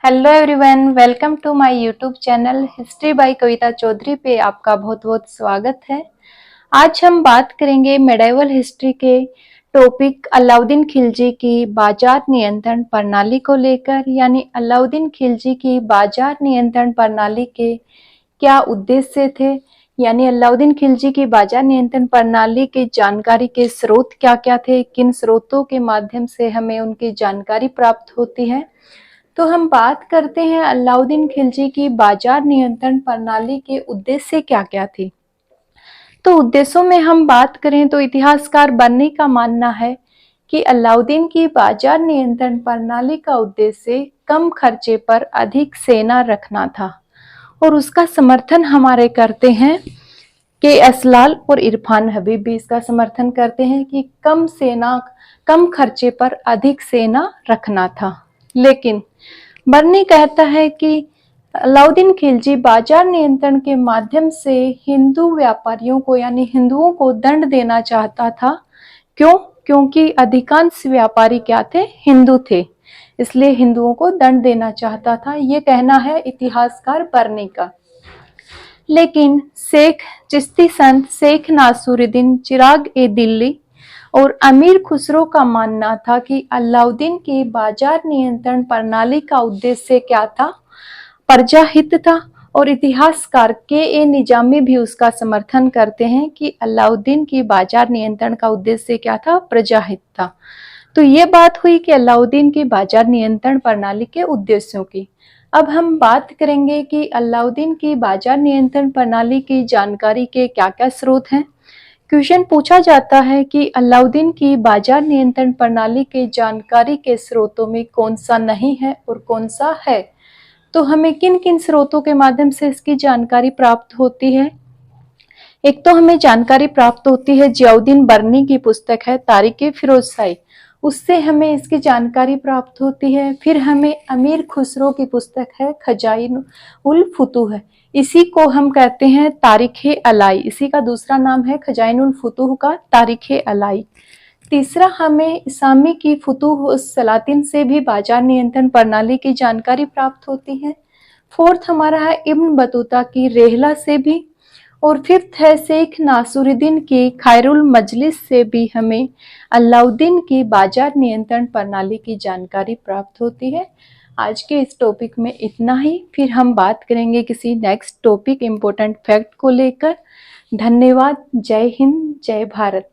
Hello everyone, welcome to my YouTube channel history by Kavita Chaudhary पे आपका बहुत बहुत स्वागत है। आज हम बात करेंगे मेडिवल हिस्ट्री के टॉपिक अलाउद्दीन खिलजी की बाजार नियंत्रण प्रणाली को लेकर, यानी अलाउद्दीन खिलजी की बाजार नियंत्रण प्रणाली के क्या उद्देश्य थे, यानी अलाउद्दीन खिलजी की बाजार नियंत्रण प्रणाली की जानकारी के स्रोत क्या क्या थे, किन स्रोतों के माध्यम से हमें उनकी जानकारी प्राप्त होती है। तो हम बात करते हैं अलाउद्दीन खिलजी की बाजार नियंत्रण प्रणाली के उद्देश्य क्या क्या थे। तो उद्देश्यों में हम बात करें तो इतिहासकार बर्नी का मानना है कि अलाउद्दीन की बाजार नियंत्रण प्रणाली का उद्देश्य कम खर्चे पर अधिक सेना रखना था, और उसका समर्थन हमारे करते हैं के असलाल और इरफान हबीब भी इसका समर्थन करते हैं कि कम खर्चे पर अधिक सेना रखना था। लेकिन बर्नी कहता है कि अलाउद्दीन खिलजी बाजार नियंत्रण के माध्यम से हिंदू व्यापारियों को यानी हिंदुओं को दंड देना चाहता था। क्यों? क्योंकि अधिकांश व्यापारी क्या थे? हिंदू थे, इसलिए हिंदुओं को दंड देना चाहता था, ये कहना है इतिहासकार बर्नी का। लेकिन शेख चिश्ती संत शेख नासुरुद्दीन चिराग ए दिल्ली और अमीर खुसरो का मानना था कि अलाउद्दीन की बाजार नियंत्रण प्रणाली का उद्देश्य क्या था? प्रजाहित था, और इतिहासकार के ए निजामी भी उसका समर्थन करते हैं कि अलाउद्दीन की बाजार नियंत्रण का उद्देश्य क्या था? प्रजाहित था। तो ये बात हुई कि अलाउद्दीन की बाजार नियंत्रण प्रणाली के उद्देश्यों की। अब हम बात करेंगे कि अलाउद्दीन की बाजार नियंत्रण प्रणाली की जानकारी के क्या क्या स्रोत हैं। क्वेश्चन पूछा जाता है कि अलाउद्दीन की बाजार नियंत्रण प्रणाली के जानकारी के स्रोतों में कौन सा नहीं है और कौन सा है। तो हमें किन किन स्रोतों के माध्यम से इसकी जानकारी प्राप्त होती है। एक तो हमें जानकारी प्राप्त होती है जियाउद्दीन बर्नी की पुस्तक है तारीख फिरोजशाही, उससे हमें इसकी जानकारी प्राप्त होती है। फिर हमें अमीर खुसरो की पुस्तक है खजाइन उल फुतूह, इसी को हम कहते हैं तारीख अलाई, इसी का दूसरा नाम है खजाइन उल फुतूह का तारीख अलाई। तीसरा हमें इसामी की फुतूह सलातिन से भी बाजार नियंत्रण प्रणाली की जानकारी प्राप्त होती है। फोर्थ हमारा है इब्न बतूता की रेहला से भी, और फिफ्थ है शेख नासुरुद्दीन की खैरुल मजलिस से भी हमें अलाउद्दीन की बाजार नियंत्रण प्रणाली की जानकारी प्राप्त होती है। आज के इस टॉपिक में इतना ही, फिर हम बात करेंगे किसी नेक्स्ट टॉपिक इम्पोर्टेंट फैक्ट को लेकर। धन्यवाद। जय हिंद, जय भारत।